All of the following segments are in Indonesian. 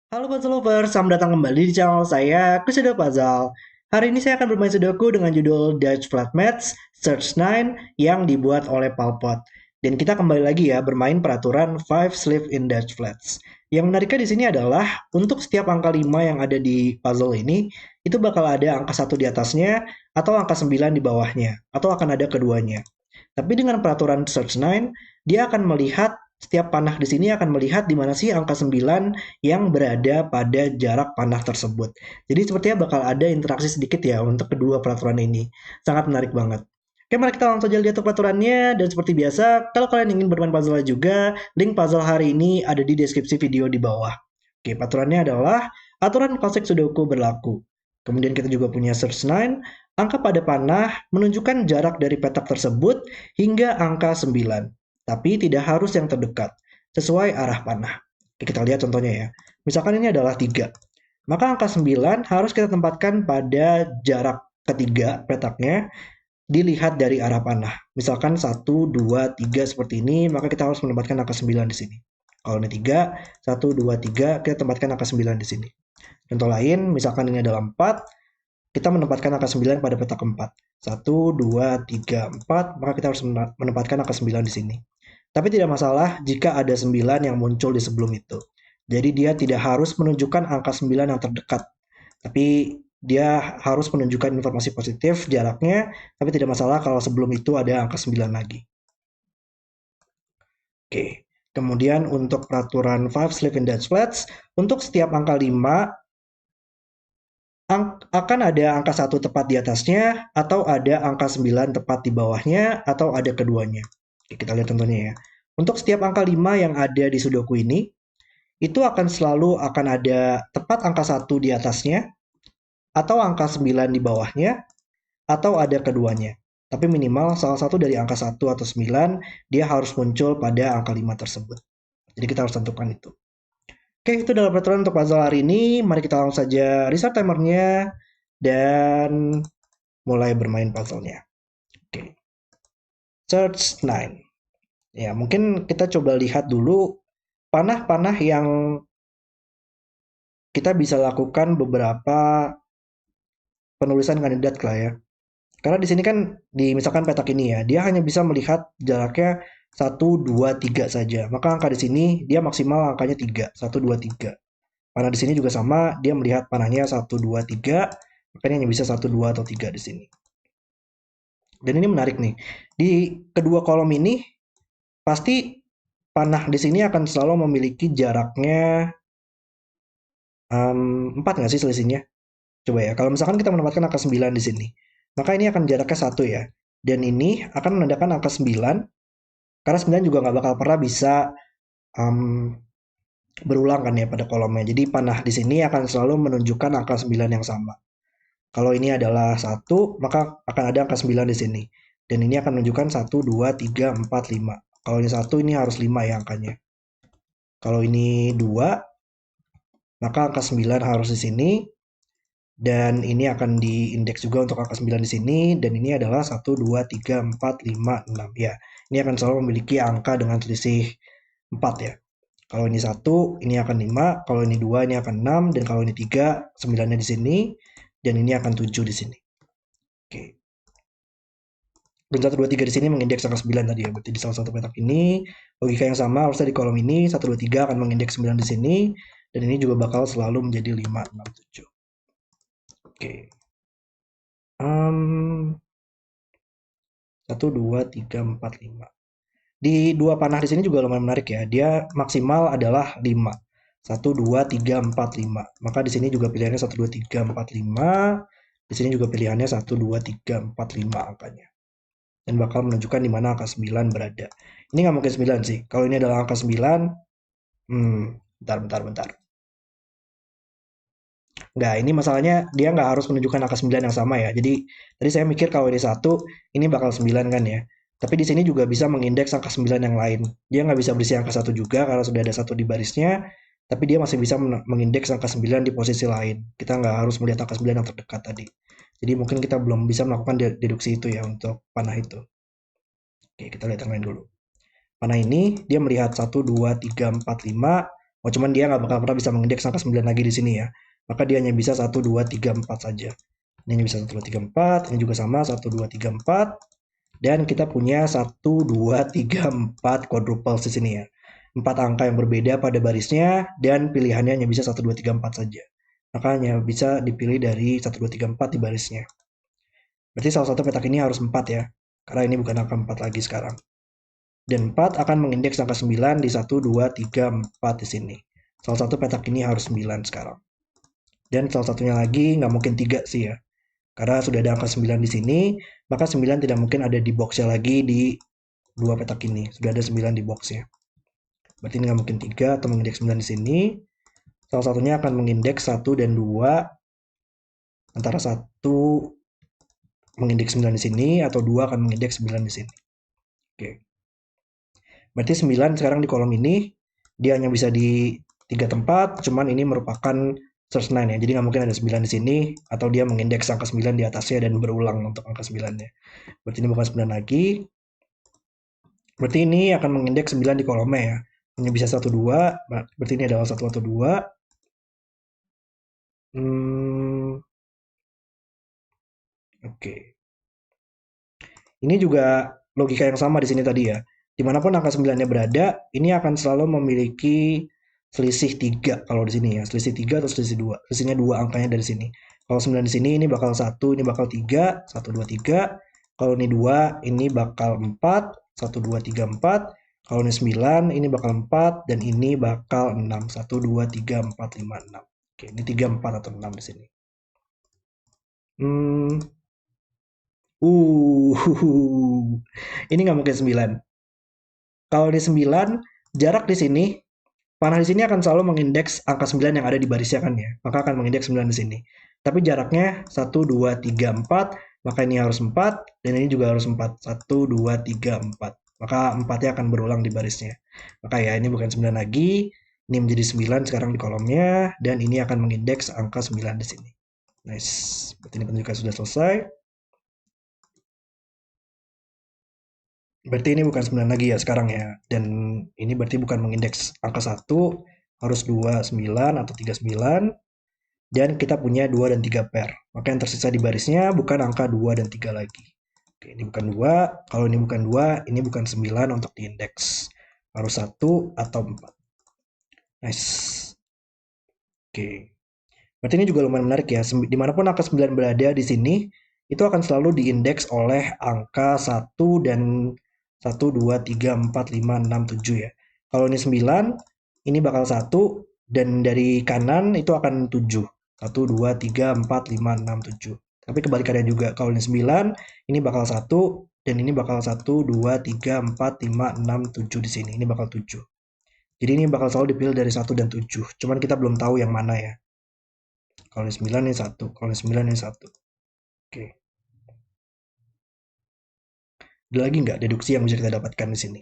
Halo Puzzle Lovers, selamat datang kembali di channel saya, Kusudo Puzzle. Hari ini saya akan bermain Sudoku dengan judul Dutch Flat Maths Search 9 yang dibuat oleh Palpot. Dan kita kembali lagi ya bermain peraturan 5 Sleeve in Dutch Flats. Yang menariknya di sini adalah untuk setiap angka 5 yang ada di puzzle ini, itu bakal ada angka 1 di atasnya atau angka 9 di bawahnya, atau akan ada keduanya. Tapi dengan peraturan Search 9, dia akan melihat setiap panah di sini akan melihat di mana sih angka 9 yang berada pada jarak panah tersebut. Jadi sepertinya bakal ada interaksi sedikit ya untuk kedua peraturan ini. Sangat menarik banget. Oke, mari kita langsung saja lihat untuk peraturannya. Dan seperti biasa, kalau kalian ingin bermain puzzle juga, link puzzle hari ini ada di deskripsi video di bawah. Oke, peraturannya adalah aturan konsep Sudoku berlaku. Kemudian kita juga punya search 9, angka pada panah menunjukkan jarak dari petak tersebut hingga angka 9, tapi tidak harus yang terdekat, sesuai arah panah. Oke, kita lihat contohnya ya. Misalkan ini adalah 3. Maka angka 9 harus kita tempatkan pada jarak ketiga petaknya dilihat dari arah panah. Misalkan 1, 2, 3 seperti ini, maka kita harus menempatkan angka 9 di sini. Kalau ini 3, 1, 2, 3, kita tempatkan angka 9 di sini. Contoh lain, misalkan ini adalah 4, kita menempatkan angka 9 pada petak keempat. 1, 2, 3, 4, maka kita harus menempatkan angka 9 di sini. Tapi tidak masalah jika ada 9 yang muncul di sebelum itu. Jadi dia tidak harus menunjukkan angka 9 yang terdekat. Tapi dia harus menunjukkan informasi positif jaraknya, tapi tidak masalah kalau sebelum itu ada angka 9 lagi. Oke. Kemudian untuk peraturan 5 Sleeve in Dutch Flats, untuk setiap angka 5 akan ada angka 1 tepat di atasnya, atau ada angka 9 tepat di bawahnya, atau ada keduanya. Oke, kita lihat contohnya ya. Untuk setiap angka 5 yang ada di Sudoku ini, itu akan selalu akan ada tepat angka 1 di atasnya, atau angka 9 di bawahnya, atau ada keduanya. Tapi minimal salah satu dari angka 1 atau 9, dia harus muncul pada angka 5 tersebut. Jadi kita harus tentukan itu. Oke, itu adalah peraturan untuk puzzle hari ini. Mari kita langsung saja reset timernya dan mulai bermain puzzle-nya. Oke, search 9. Ya, mungkin kita coba lihat dulu panah-panah yang kita bisa lakukan beberapa penulisan kandidat lah ya. Karena di sini kan di misalkan petak ini ya, dia hanya bisa melihat jaraknya 1, 2, 3 saja. Maka angka di sini dia maksimal angkanya 3, 1, 2, 3. Panah di sini juga sama, dia melihat panahnya 1, 2, 3, makanya hanya bisa 1, 2, atau 3 di sini. Dan ini menarik nih. Di kedua kolom ini pasti panah di sini akan selalu memiliki jaraknya 4 nggak sih selisihnya? Coba ya, kalau misalkan kita menempatkan angka 9 di sini, maka ini akan jaraknya 1 ya. Dan ini akan menandakan angka 9, karena 9 juga nggak bakal pernah bisa um, berulang kan ya pada kolomnya. Jadi panah di sini akan selalu menunjukkan angka 9 yang sama. Kalau ini adalah 1, maka akan ada angka 9 di sini. Dan ini akan menunjukkan 1, 2, 3, 4, 5. Kalau ini 1, ini harus 5 ya angkanya. Kalau ini 2, maka angka 9 harus di sini. Dan ini akan diindeks juga untuk angka 9 di sini. Dan ini adalah 1, 2, 3, 4, 5, 6. Ya, ini akan selalu memiliki angka dengan selisih 4 ya. Kalau ini 1, ini akan 5. Kalau ini 2, ini akan 6. Dan kalau ini 3, 9-nya di sini. Dan ini akan 7 di sini. Oke. Dan 1, 2, 3 di sini mengindeks angka 9 tadi ya. Berarti di salah satu petak ini, logika yang sama harusnya di kolom ini, 1, 2, 3 akan mengindeks 9 di sini. Dan ini juga bakal selalu menjadi 5, 6, 7. Oke. 1, 2, 3, 4, 5. Di dua panah di sini juga lumayan menarik ya. Dia maksimal adalah 5. 1, 2, 3, 4, 5. Maka di sini juga pilihannya 1, 2, 3, 4, 5. Di sini juga pilihannya 1, 2, 3, 4, 5 angkanya. Dan bakal menunjukkan di mana angka 9 berada. Ini nggak mungkin 9 sih. Kalau ini adalah angka 9, bentar. Nggak, ini masalahnya dia nggak harus menunjukkan angka 9 yang sama ya. Jadi tadi saya mikir kalau ini 1, ini bakal 9 kan ya. Tapi di sini juga bisa mengindeks angka 9 yang lain. Dia nggak bisa berisi angka 1 juga karena sudah ada 1 di barisnya. Tapi dia masih bisa mengindeks angka 9 di posisi lain. Kita nggak harus melihat angka 9 yang terdekat tadi. Jadi mungkin kita belum bisa melakukan deduksi itu ya untuk panah itu. Oke, kita lihat yang lain dulu. Panah ini dia melihat 1, 2, 3, 4, 5. Oh, cuman dia nggak bakal pernah bisa mengindeks angka 9 lagi di sini ya. Maka dia hanya bisa 1, 2, 3, 4 saja. Ini hanya bisa 1, 2, 3, 4. Ini juga sama 1, 2, 3, 4. Dan kita punya 1, 2, 3, 4 quadruples di sini ya. 4 angka yang berbeda pada barisnya dan pilihannya hanya bisa 1, 2, 3, 4 saja. Maka hanya bisa dipilih dari 1, 2, 3, 4 di barisnya. Berarti salah satu petak ini harus 4 ya. Karena ini bukan angka 4 lagi sekarang. Dan 4 akan mengindeks angka 9 di 1, 2, 3, 4 di sini. Salah satu petak ini harus 9 sekarang. Dan salah satunya lagi nggak mungkin 3 sih ya. Karena sudah ada angka 9 di sini, maka 9 tidak mungkin ada di boxnya lagi di dua petak ini. Sudah ada 9 di boxnya. Berarti ini nggak mungkin 3 atau mengindeks 9 di sini. Salah satunya akan mengindeks 1 dan 2. Antara 1 mengindeks 9 di sini atau 2 akan mengindeks 9 di sini. Oke. Berarti 9 sekarang di kolom ini dia hanya bisa di 3 tempat, cuman ini merupakan search 9 ya. Jadi nggak mungkin ada 9 di sini atau dia mengindeks angka 9 di atasnya dan berulang untuk angka 9-nya. Berarti ini bukan 9 lagi. Berarti ini akan mengindeks 9 di kolomnya ya. Hanya bisa 1, 2. Berarti ini adalah 1 atau 2. Oke. Ini juga logika yang sama di sini tadi ya. Dimanapun angka 9-nya berada, ini akan selalu memiliki selisih 3 kalau di sini ya. Selisih 3 atau selisih 2. Selisihnya 2 angkanya dari sini. Kalau 9 di sini, ini bakal 1, ini bakal 3. 1, 2, 3. Kalau ini 2, ini bakal 4. 1, 2, 3, 4. Kalau ini 9, ini bakal 4. Dan ini bakal 6. 1, 2, 3, 4, 5, 6. Oke, ini 3, 4 atau 6 di sini. Hmm, uh, ini nggak mungkin 9. Kalau di 9, jarak di sini, panah di sini akan selalu mengindeks angka 9 yang ada di barisnya kan ya. Maka akan mengindeks 9 di sini. Tapi jaraknya 1, 2, 3, 4. Maka ini harus 4. Dan ini juga harus 4. 1, 2, 3, 4. Maka 4-nya akan berulang di barisnya. Maka ya ini bukan 9 lagi. Ini menjadi 9 sekarang di kolomnya. Dan ini akan mengindeks angka 9 di sini. Nice. Berarti ini penunjukan sudah selesai. Berarti ini bukan 9 lagi ya sekarang ya. Dan ini berarti bukan mengindeks angka 1, harus 2, 9 atau 3, 9. Dan kita punya 2 dan 3 pair. Maka yang tersisa di barisnya bukan angka 2 dan 3 lagi. Oke, ini bukan 2. Kalau ini bukan 2, ini bukan 9 untuk diindeks. Harus 1 atau 4. Nice. Oke. Berarti ini juga lumayan menarik ya. Dimanapun angka 9 berada di sini, itu akan selalu diindeks oleh angka 1 dan 1, 2, 3, 4, 5, 6, 7 ya. Kalau ini 9, ini bakal 1, dan dari kanan itu akan 7. 1, 2, 3, 4, 5, 6, 7. Tapi kebalikannya juga. Kalau ini 9, ini bakal 1, dan ini bakal 1, 2, 3, 4, 5, 6, 7 di sini. Ini bakal 7. Jadi ini bakal selalu dipilih dari 1 dan 7. Cuman kita belum tahu yang mana ya. Kalau ini 9 ini 1, kalau ini 9 ini 1. Oke. Ada lagi nggak deduksi yang bisa kita dapatkan di sini?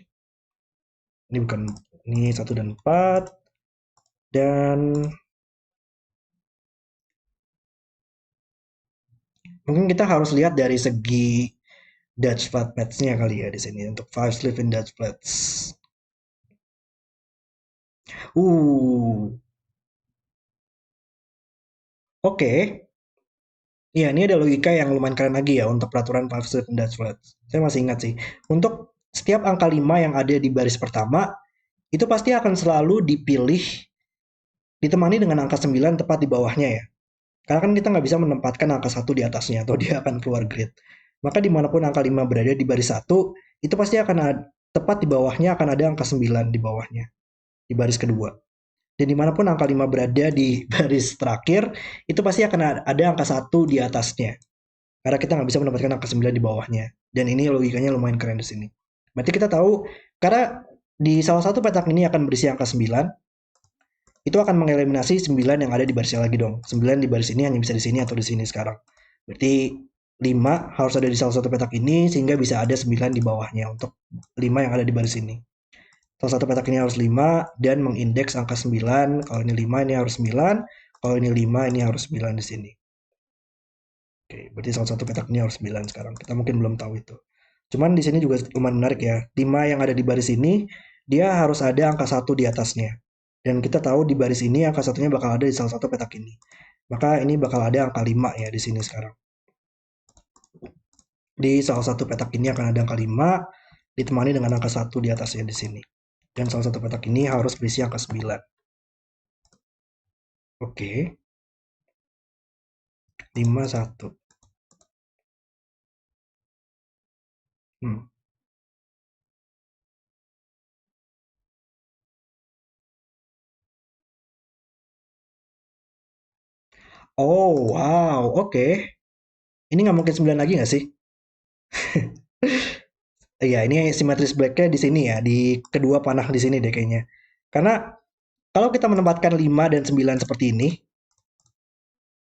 Ini bukan, ini 1 dan 4. Dan mungkin kita harus lihat dari segi Dutch flatmates-nya kali ya di sini untuk 5 sleeve in Dutch flats. Uh, oke. Iya, ini ada logika yang lumayan keren lagi ya untuk peraturan 5 sleeve in Dutch flats. Saya masih ingat sih. Untuk setiap angka 5 yang ada di baris pertama, itu pasti akan selalu dipilih ditemani dengan angka 9 tepat di bawahnya ya. Karena kan kita nggak bisa menempatkan angka 1 di atasnya atau dia akan keluar grid. Maka dimanapun angka 5 berada di baris 1, itu pasti akan tepat di bawahnya akan ada angka 9 di bawahnya, di baris kedua. Dan dimanapun angka 5 berada di baris terakhir, itu pasti akan ada angka 1 di atasnya. Karena kita nggak bisa mendapatkan angka 9 di bawahnya. Dan ini logikanya lumayan keren di sini. Berarti kita tahu, karena di salah satu petak ini akan berisi angka 9, itu akan mengeliminasi 9 yang ada di barisnya lagi dong. 9 di baris ini hanya bisa di sini atau di sini sekarang. Berarti 5 harus ada di salah satu petak ini sehingga bisa ada 9 di bawahnya untuk 5 yang ada di baris ini. Salah satu petak ini harus 5 dan mengindeks angka 9. Kalau ini 5 ini harus 9. Kalau ini 5 ini harus 9 di sini. Oke, berarti salah satu petak ini harus 9 sekarang. Kita mungkin belum tahu itu. Cuman di sini juga lumayan menarik ya. 5 yang ada di baris ini dia harus ada angka 1 di atasnya. Dan kita tahu di baris ini angka satunya bakal ada di salah satu petak ini. Maka ini bakal ada angka 5 ya di sini sekarang. Di salah satu petak ini akan ada angka 5 ditemani dengan angka 1 di atasnya di sini. Dan salah satu petak ini harus berisi angka 9. Oke. 5, 1. Hmm. Oh, wow. Oke. Ini nggak mungkin 9 lagi nggak sih? Iya, ini simetris black-nya di sini ya, di kedua panah di sini deh kayaknya. Karena kalau kita menempatkan 5 dan 9 seperti ini,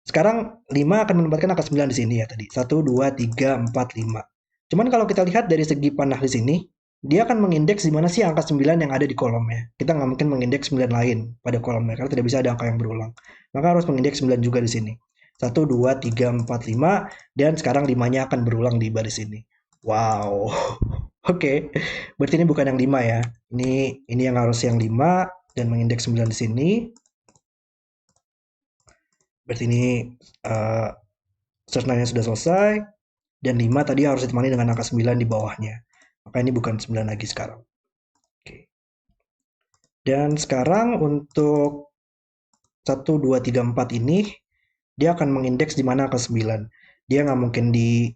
sekarang 5 akan menempatkan angka 9 di sini ya tadi. 1, 2, 3, 4, 5. Cuman kalau kita lihat dari segi panah di sini, dia akan mengindeks di mana sih angka 9 yang ada di kolomnya. Kita nggak mungkin mengindeks 9 lain pada kolomnya, karena tidak bisa ada angka yang berulang. Maka harus mengindeks 9 juga di sini. 1, 2, 3, 4, 5, dan sekarang 5-nya akan berulang di baris ini. Wow. Oke, berarti ini bukan yang 5 ya. Ini yang harus yang 5 dan mengindeks 9 di sini. Berarti ini uh, search line-nya sudah selesai dan 5 tadi harus ditemani dengan angka 9 di bawahnya. Maka ini bukan 9 lagi sekarang. Oke. Dan sekarang untuk 1, 2, 3, 4 ini dia akan mengindeks di mana angka 9. Dia nggak mungkin di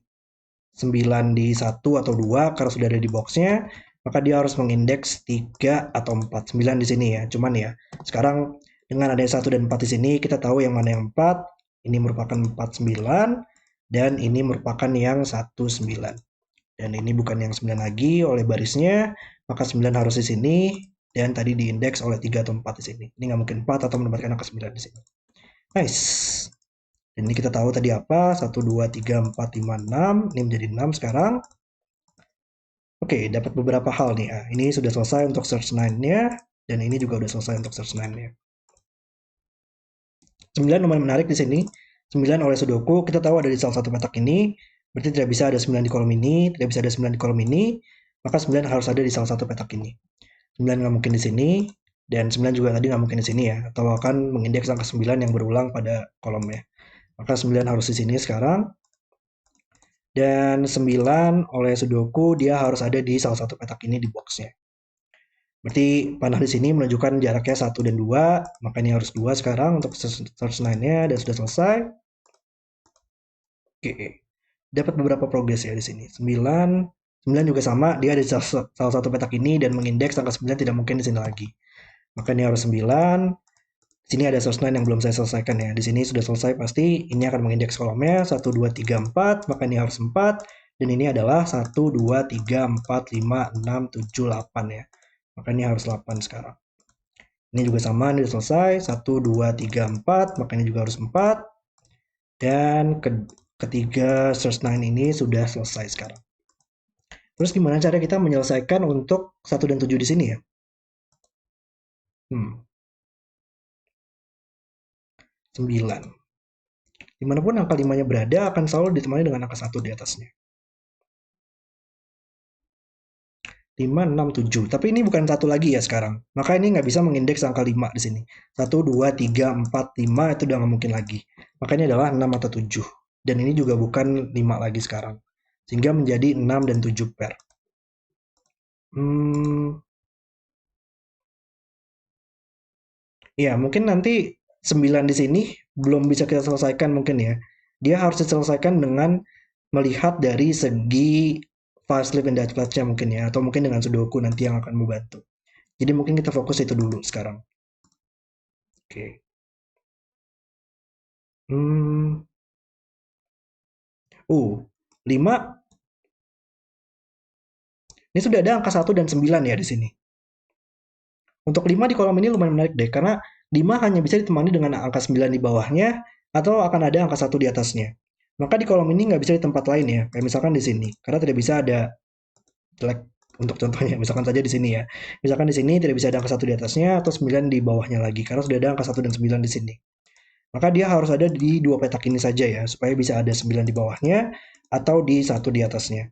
9 di 1 atau 2 karena sudah ada di boxnya, maka dia harus mengindeks 3 atau 4. 9 di sini ya. Cuman ya, sekarang dengan adanya 1 dan 4 di sini, kita tahu yang mana yang 4. Ini merupakan 4, 9. Dan ini merupakan yang 1, 9. Dan ini bukan yang 9 lagi oleh barisnya, maka 9 harus di sini. Dan tadi diindeks oleh 3 atau 4 di sini. Ini nggak mungkin 4 atau menempatkan angka 9 di sini. Nice. Dan ini kita tahu tadi apa, 1, 2, 3, 4, 5, 6. Ini menjadi 6 sekarang. Oke, dapat beberapa hal nih. Ini sudah selesai untuk search 9-nya, dan ini juga sudah selesai untuk search 9-nya. 9 lumayan menarik di sini. 9 oleh Sudoku, kita tahu ada di salah satu petak ini, berarti tidak bisa ada 9 di kolom ini, tidak bisa ada 9 di kolom ini, maka 9 harus ada di salah satu petak ini. 9 nggak mungkin di sini, dan 9 juga tadi nggak mungkin di sini ya, atau akan mengindeks angka 9 yang berulang pada kolomnya. Maka 9 harus di sini sekarang. Dan 9 oleh Sudoku dia harus ada di salah satu petak ini di boxnya. Berarti panah di sini menunjukkan jaraknya 1 dan 2, maka ini harus 2 sekarang untuk search line-nya dan sudah selesai. Oke. Dapat beberapa progres ya di sini. 9 juga sama, dia ada di salah satu petak ini dan mengindeks angka 9 tidak mungkin di sini lagi. Maka ini harus 9. Di sini ada source line yang belum saya selesaikan ya. Di sini sudah selesai pasti. Ini akan mengindeks kolomnya 1, 2, 3, 4. Maka ini harus 4. Dan ini adalah 1, 2, 3, 4, 5, 6, 7, 8 ya. Maka ini harus 8 sekarang. Ini juga sama, ini sudah selesai. 1, 2, 3, 4. Maka ini juga harus 4. Dan ketiga search line ini sudah selesai sekarang. Terus gimana cara kita menyelesaikan untuk 1 dan 7 di sini ya? Hmm, 9. Dimanapun angka 5-nya berada akan selalu ditemani dengan angka 1 di atasnya. 5, 6, 7. Tapi ini bukan 1 lagi ya sekarang. Maka ini nggak bisa mengindeks angka 5 di sini. 1, 2, 3, 4, 5 itu udah nggak mungkin lagi. Maka ini adalah 6 atau 7. Dan ini juga bukan 5 lagi sekarang. Sehingga menjadi 6 dan 7 pair. Ya, mungkin nanti 9 di sini belum bisa kita selesaikan mungkin ya. Dia harus diselesaikan dengan melihat dari segi fast sleep and Dutch Clutch-nya mungkin ya. Atau mungkin dengan Sudoku nanti yang akan membantu. Jadi mungkin kita fokus itu dulu sekarang. Oke. Hmm. 5. Ini sudah ada angka 1 dan 9 ya di sini. Untuk 5 di kolom ini lumayan menarik deh, karena 5 hanya bisa ditemani dengan angka 9 di bawahnya, atau akan ada angka 1 di atasnya. Maka di kolom ini nggak bisa di tempat lain ya, kayak misalkan di sini. Karena tidak bisa ada, like, untuk contohnya, misalkan saja di sini ya. Misalkan di sini tidak bisa ada angka 1 di atasnya, atau 9 di bawahnya lagi, karena sudah ada angka 1 dan 9 di sini. Maka dia harus ada di dua petak ini saja ya, supaya bisa ada 9 di bawahnya, atau di 1 di atasnya.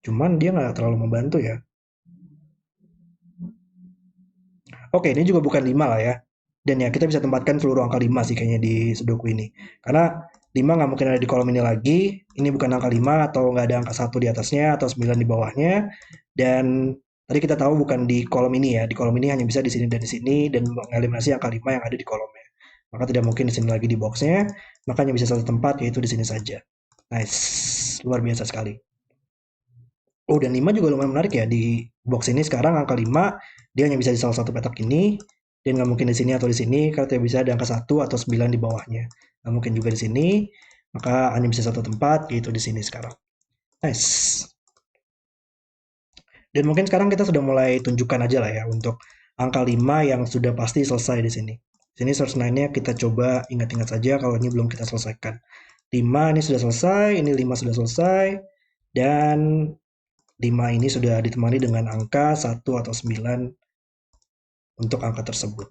Cuman dia nggak terlalu membantu ya. Oke, ini juga bukan 5 lah ya. Dan ya kita bisa tempatkan seluruh angka 5 sih kayaknya di Sudoku ini. Karena 5 nggak mungkin ada di kolom ini lagi. Ini bukan angka 5 atau nggak ada angka 1 di atasnya atau 9 di bawahnya. Dan tadi kita tahu bukan di kolom ini ya. Di kolom ini hanya bisa di sini dan di sini dan mengeliminasi angka 5 yang ada di kolomnya. Maka tidak mungkin di sini lagi di boxnya. Makanya bisa satu tempat yaitu di sini saja. Nice, luar biasa sekali. Oh, dan 5 juga lumayan menarik ya. Di box ini sekarang angka 5, dia hanya bisa di salah satu petak ini. Dan nggak mungkin di sini atau di sini, karena tidak bisa ada angka 1 atau 9 di bawahnya. Nggak mungkin juga di sini, maka hanya bisa satu tempat, yaitu di sini sekarang. Nice. Dan mungkin sekarang kita sudah mulai tunjukkan aja lah ya, untuk angka 5 yang sudah pasti selesai di sini. Sini source 9-nya kita coba ingat-ingat saja kalau ini belum kita selesaikan. 5 ini sudah selesai, ini 5 sudah selesai, dan 5 ini sudah ditemani dengan angka 1 atau 9 untuk angka tersebut.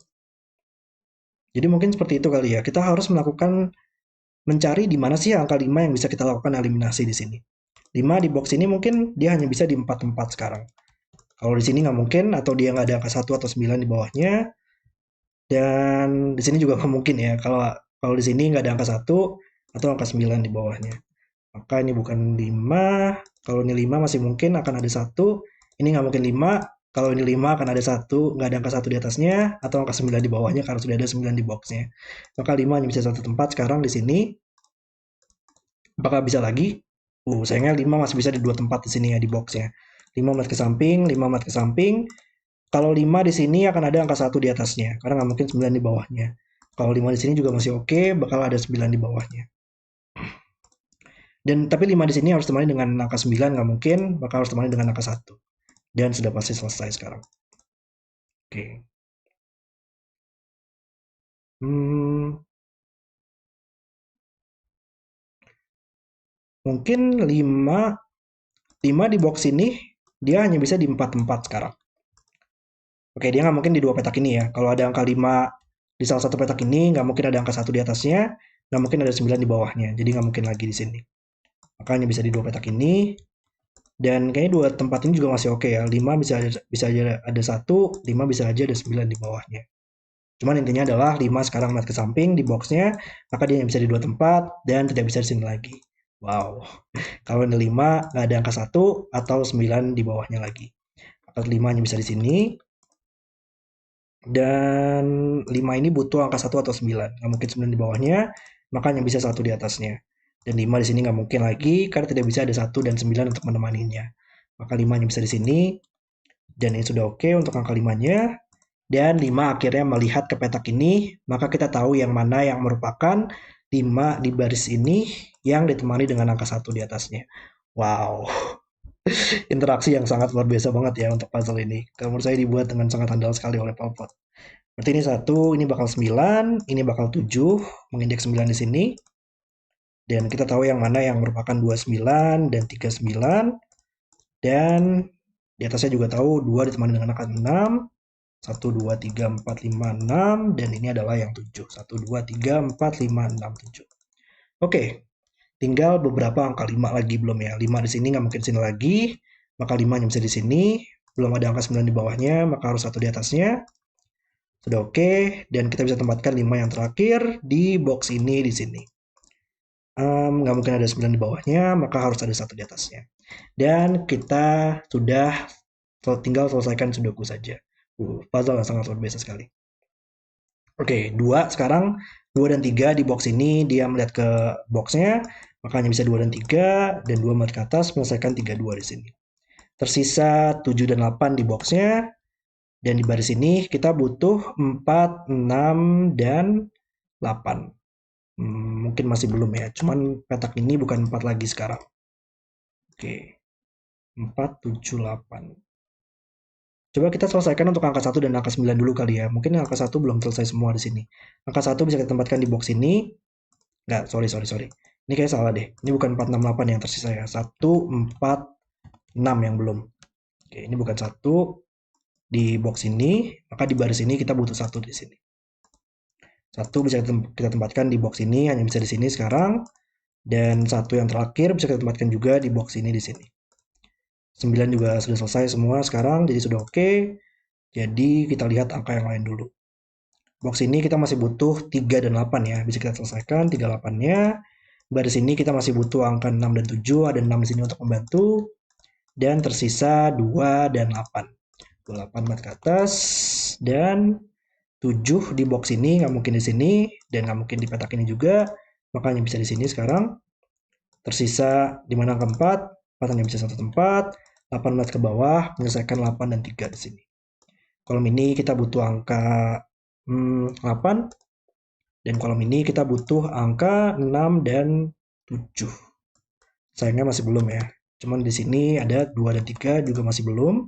Jadi mungkin seperti itu kali ya. Kita harus melakukan mencari di mana sih angka 5 yang bisa kita lakukan eliminasi di sini. 5 di box ini mungkin dia hanya bisa di 4 tempat sekarang. Kalau di sini nggak mungkin atau dia nggak ada angka 1 atau 9 di bawahnya. Dan di sini juga nggak mungkin ya. Kalau di sini nggak ada angka 1 atau angka 9 di bawahnya. Maka ini bukan 5. Kalau ini 5 masih mungkin akan ada 1. Ini nggak mungkin 5. Kalau ini 5 akan ada 1. Nggak ada angka 1 di atasnya. Atau angka 9 di bawahnya karena sudah ada 9 di boxnya. Maka 5 hanya bisa satu tempat sekarang di sini. Apakah bisa lagi? Sayangnya 5 masih bisa di dua tempat di sini ya di boxnya. 5 mat ke samping, 5 mat ke samping. Kalau 5 di sini akan ada angka 1 di atasnya. Karena nggak mungkin 9 di bawahnya. Kalau 5 di sini juga masih oke, bakal ada 9 di bawahnya. Dan tapi 5 di sini harus temani dengan angka 9 nggak mungkin, maka harus temani dengan angka 1. Dan sudah pasti selesai sekarang. Oke. Hmm, mungkin 5 di box ini dia hanya bisa di 4 tempat sekarang. Oke, dia nggak mungkin di dua petak ini ya. Kalau ada angka 5 di salah satu petak ini, nggak mungkin ada angka 1 di atasnya, nggak mungkin ada 9 di bawahnya. Jadi nggak mungkin lagi di sini. Maka hanya bisa di dua petak ini. Dan kayaknya dua tempat ini juga masih oke ya. 5 bisa aja ada 1, 5 bisa aja ada 9 di bawahnya. Cuman intinya adalah 5 sekarang mat ke samping di boxnya, maka dia hanya bisa di dua tempat dan tidak bisa di sini lagi. Wow. Kalau ini 5 nggak ada angka 1 atau 9 di bawahnya lagi. Maka 5 hanya bisa di sini. Dan 5 ini butuh angka 1 atau 9. Nggak mungkin 9 di bawahnya, maka hanya bisa 1 di atasnya. Dan 5 di sini nggak mungkin lagi, karena tidak bisa ada 1 dan 9 untuk menemaninya. Maka 5 hanya bisa di sini. Dan ini sudah oke untuk angka 5-nya. Dan 5 akhirnya melihat ke petak ini, maka kita tahu yang mana yang merupakan 5 di baris ini yang ditemani dengan angka 1 di atasnya. Wow, interaksi yang sangat luar biasa banget ya untuk puzzle ini. Kalau menurut saya dibuat dengan sangat handal sekali oleh Palpot. Berarti ini 1, ini bakal 9, ini bakal 7, mengindeks 9 di sini. Dan kita tahu yang mana yang merupakan 29 dan 39. Dan di atasnya juga tahu 2 ditemani dengan angka 6. 1, 2, 3, 4, 5, 6. Dan ini adalah yang 7. 1, 2, 3, 4, 5, 6, 7. Oke, tinggal beberapa angka 5 lagi belum ya. 5 di sini nggak mungkin sini lagi. Maka 5 hanya bisa di sini. Belum ada angka 9 di bawahnya, maka harus 1 di atasnya. Sudah oke. Dan kita bisa tempatkan 5 yang terakhir di box ini di sini. Nggak mungkin ada 9 di bawahnya, maka harus ada 1 di atasnya. Dan kita sudah tinggal selesaikan sudoku saja. Puzzle yang sangat luar biasa sekali. Oke, 2 sekarang. 2 dan 3 di box ini dia melihat ke boxnya, makanya bisa 2 dan 3, dan 2 melihat ke atas, menyelesaikan 3, 2 di sini. Tersisa 7 dan 8 di boxnya, dan di baris ini kita butuh 4, 6, dan 8. Mungkin masih belum ya, cuman petak ini bukan 4 lagi sekarang. Oke, 4, 7, 8. Coba kita selesaikan untuk angka 1 dan angka 9 dulu kali ya. Mungkin angka 1 belum selesai semua di sini. Angka 1 bisa kita tempatkan di box ini. Nggak, sorry. Ini kayak salah deh. Ini bukan 4, 6, 8 yang tersisa ya. 1, 4, 6 yang belum. Oke, ini bukan 1 di box ini. Maka di baris ini kita butuh 1 di sini. 1 bisa kita tempatkan di box ini, hanya bisa di sini sekarang. Dan 1 yang terakhir bisa kita tempatkan juga di box ini di sini. 9 juga sudah selesai semua sekarang, jadi sudah oke. Jadi kita lihat angka yang lain dulu. Box ini kita masih butuh 3 dan 8 ya. Bisa kita selesaikan 3 8-nya. Baris ini kita masih butuh angka 6 dan 7. Ada 6 di sini untuk membantu. Dan tersisa 2 dan 8. 28 mat ke atas. Dan 7 di box ini nggak mungkin di sini. Dan nggak mungkin di petak ini juga. Makanya bisa di sini sekarang. Tersisa di mana angka 4. 4 hanya bisa satu tempat. 8 mat ke bawah. Menyelesaikan 8 dan 3 di sini. Kolom ini kita butuh angka 8. Dan kolom ini kita butuh angka 6 dan 7. Sayangnya masih belum ya. Cuman di sini ada 2 dan 3 juga masih belum.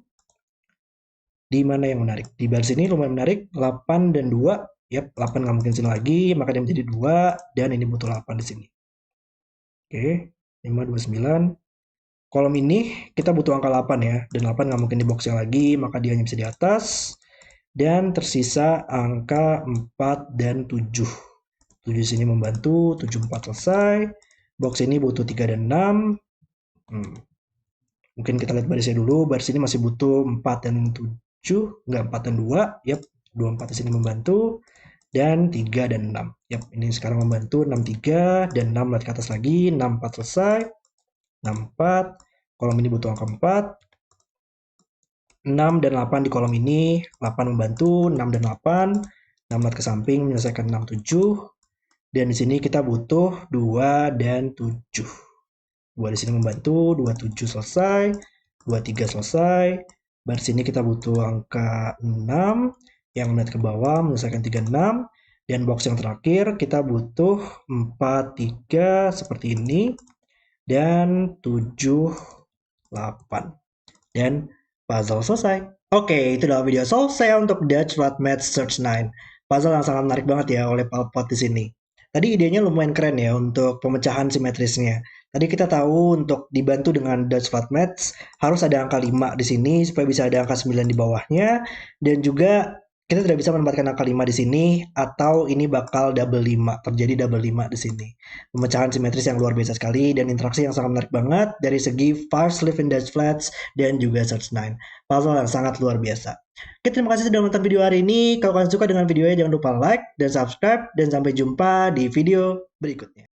Di mana yang menarik? Di baris ini lumayan menarik. 8 dan 2. Yap, 8 nggak mungkin sini lagi. Maka dia menjadi 2. Dan ini butuh 8 di sini. Oke. 5, 2, 9. Kolom ini kita butuh angka 8 ya. Dan 8 nggak mungkin di box yang lagi. Maka dia hanya bisa di atas. Dan tersisa angka 4 dan 7. 7 sini membantu, 7 4 selesai. Box ini butuh 3 dan 6. Mungkin kita lihat barisnya dulu. Baris ini masih butuh 4 dan 7. Enggak, 4 dan 2. Yap, 2 4 di sini membantu. Dan 3 dan 6. Yap, ini sekarang membantu 6 3 dan 6 lihat ke atas lagi. 6 4 selesai. 6 4. Kolom ini butuh angka 4. 6 dan 8 di kolom ini. 8 membantu, 6 dan 8. 6 lihat ke samping menyelesaikan 6 7. Dan di sini kita butuh 2 dan 7. 2 di sini membantu, 27 selesai, 23 selesai. Baris sini kita butuh angka 6 yang melihat ke bawah menyelesaikan 36. Dan box yang terakhir kita butuh 4 3 seperti ini dan 7 8. Dan puzzle selesai. Oke, itu adalah video solve saya untuk Dutch Flat Math Search 9. Puzzle yang sangat menarik banget ya oleh Palpot di sini. Tadi idenya lumayan keren ya untuk pemecahan simetrisnya. Tadi kita tahu untuk dibantu dengan Dutch Flat Maths harus ada angka 5 di sini supaya bisa ada angka 9 di bawahnya. Dan juga kita tidak bisa menempatkan angka 5 di sini atau ini bakal double 5, terjadi double 5 di sini. Pemecahan simetris yang luar biasa sekali dan interaksi yang sangat menarik banget dari segi Five Sleeve in Dutch Flats dan juga Search 9. Puzzle yang sangat luar biasa. Oke, terima kasih sudah menonton video hari ini. Kalau kalian suka dengan videonya, jangan lupa like dan subscribe. Dan sampai jumpa di video berikutnya.